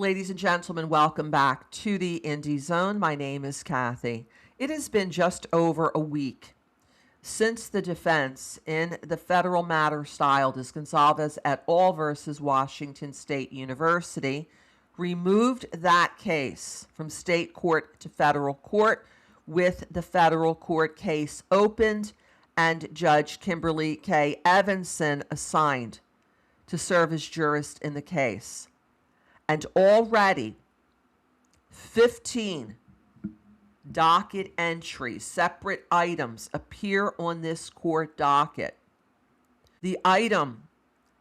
Ladies and gentlemen, welcome back to the Indie Zone. My name is Kathy. It has been just over a week since the defense in the federal matter styled as Goncalves et al. Versus Washington State University removed that case from state court to federal court, with the federal court case opened and Judge Kimberly K. Evanson assigned to serve as jurist in the case. And already 15 docket entries, separate items, appear on this court docket. The item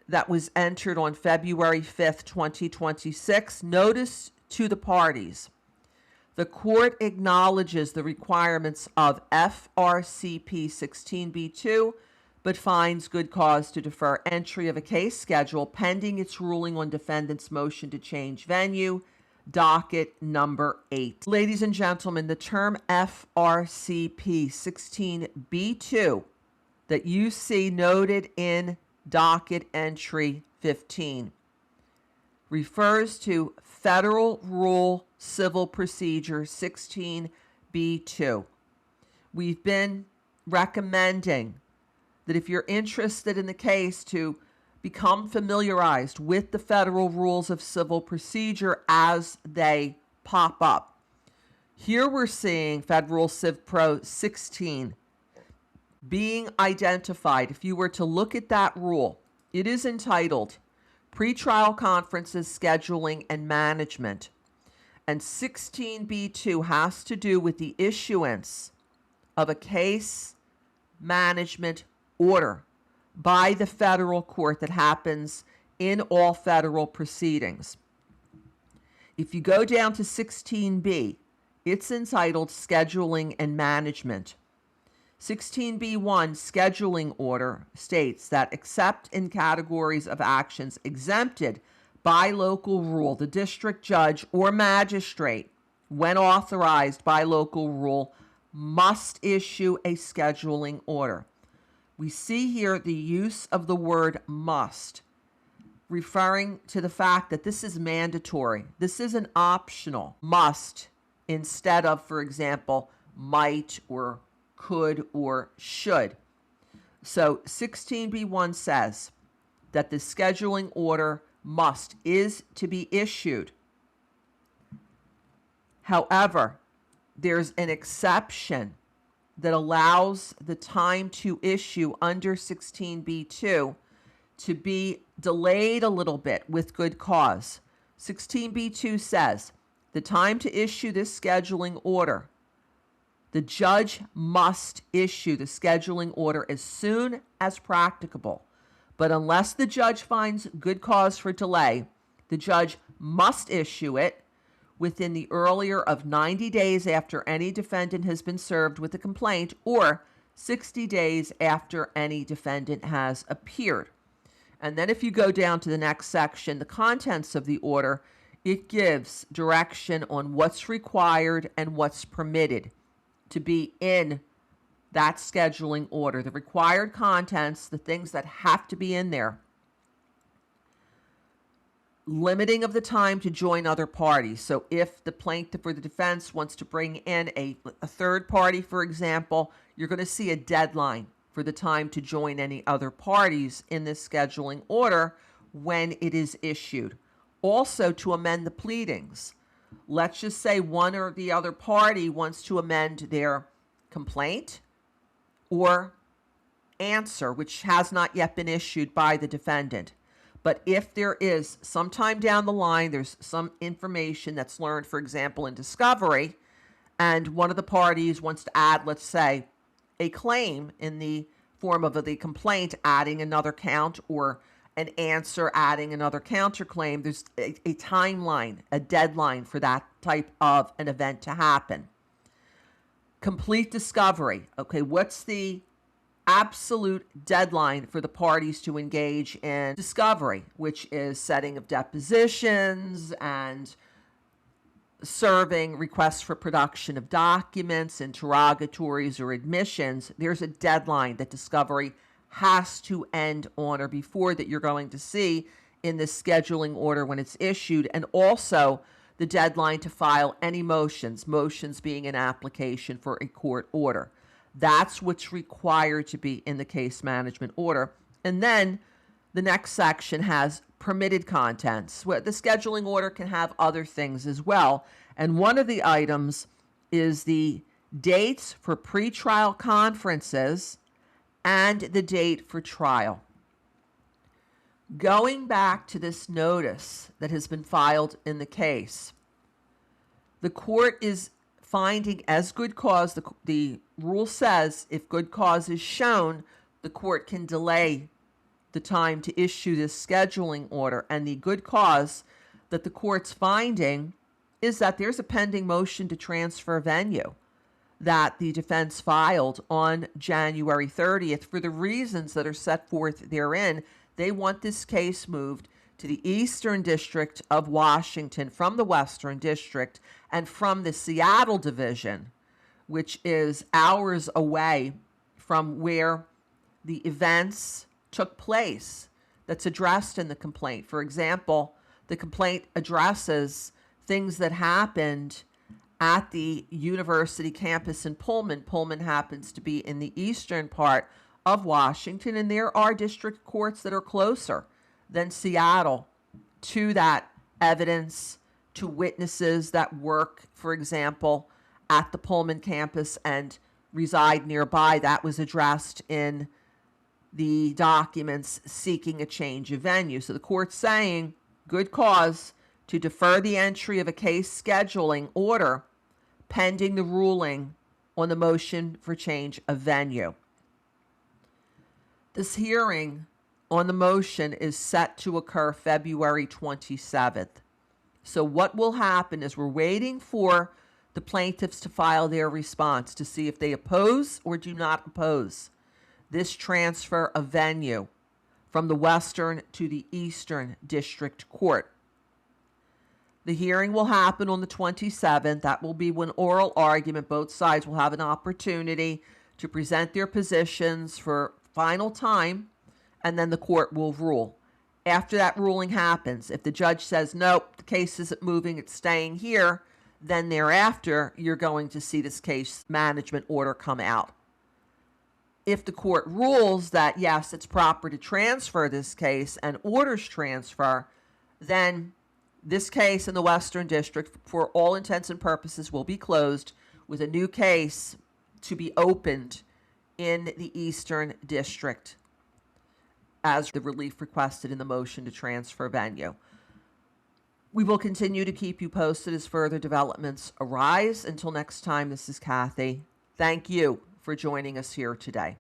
that was entered on February 5th, 2026, notice to the parties. The court acknowledges the requirements of FRCP 16b2, but finds good cause to defer entry of a case schedule pending its ruling on defendant's motion to change venue, docket number 8. Ladies and gentlemen, the term FRCP 16b2 that you see noted in docket entry 15 refers to Federal Rule Civil Procedure 16b2. We've been recommending that if you're interested in the case, to become familiarized with the federal rules of civil procedure as they pop up. Here we're seeing Fed.R.Civ.P 16 being identified. If you were to look at that rule, it is entitled Pretrial Conferences, Scheduling, and Management. And 16b2 has to do with the issuance of a case management order by the federal court that happens in all federal proceedings. If you go down to 16b, it's entitled Scheduling and Management. 16b1 scheduling order states that except in categories of actions exempted by local rule, the district judge or magistrate, when authorized by local rule, must issue a scheduling order. We see here the use of the word must, referring to the fact that this is mandatory. This is an optional must instead of, for example, might or could or should. So 16b1 says that the scheduling order is to be issued. However, there's an exception that allows the time to issue under 16b2 to be delayed a little bit with good cause. 16b2 says the time to issue this scheduling order, the judge must issue the scheduling order as soon as practicable. But unless the judge finds good cause for delay, the judge must issue it within the earlier of 90 days after any defendant has been served with a complaint, or 60 days after any defendant has appeared. And then if you go down to the next section, the contents of the order, it gives direction on what's required and what's permitted to be in that scheduling order. The required contents, the things that have to be in there: limiting of the time to join other parties. So if the plaintiff or the defense wants to bring in a third party, for example, you're going to see a deadline for the time to join any other parties in this scheduling order when it is issued. Also, to amend the pleadings. Let's just say one or the other party wants to amend their complaint or answer, which has not yet been issued by the defendant. But if there is sometime down the line, there's some information that's learned, for example, in discovery, and one of the parties wants to add, let's say, a claim in the form of the complaint, adding another count, or an answer adding another counterclaim, there's a timeline, a deadline for that type of an event to happen. Complete discovery. Okay, what's the absolute deadline for the parties to engage in discovery, which is setting of depositions and serving requests for production of documents, interrogatories, or admissions? There's a deadline that discovery has to end on or before that you're going to see in this scheduling order when it's issued, and also the deadline to file any motions being an application for a court order. That's what's required to be in the case management order. And then the next section has permitted contents. The scheduling order can have other things as well. And one of the items is the dates for pretrial conferences and the date for trial. Going back to this notice that has been filed in the case, the court is finding as good cause. The rule says if good cause is shown, the court can delay the time to issue this scheduling order. And the good cause that the court's finding is that there's a pending motion to transfer venue that the defense filed on January 30th for the reasons that are set forth therein. They want this case moved to the Eastern District of Washington from the Western District and from the Seattle Division, which is hours away from where the events took place that's addressed in the complaint. For example, the complaint addresses things that happened at the university campus in Pullman. Pullman happens to be in the eastern part of Washington, and there are district courts that are closer than Seattle to that evidence, to witnesses that work, for example, at the Pullman campus and reside nearby. That was addressed in the documents seeking a change of venue. So the court's saying good cause to defer the entry of a case scheduling order pending the ruling on the motion for change of venue. This hearing on the motion is set to occur February 27th. So what will happen is we're waiting for the plaintiffs to file their response to see if they oppose or do not oppose this transfer of venue from the Western to the Eastern District Court. The hearing will happen on the 27th. That will be when oral argument. Both sides will have an opportunity to present their positions for final time, and then the court will rule. After that ruling happens, if the judge says, nope, the case isn't moving, it's staying here, then thereafter, you're going to see this case management order come out. If the court rules that, yes, it's proper to transfer this case and orders transfer, then this case in the Western District, for all intents and purposes, will be closed with a new case to be opened in the Eastern District as the relief requested in the motion to transfer venue. We will continue to keep you posted as further developments arise. Until next time, this is Kathy. Thank you for joining us here today.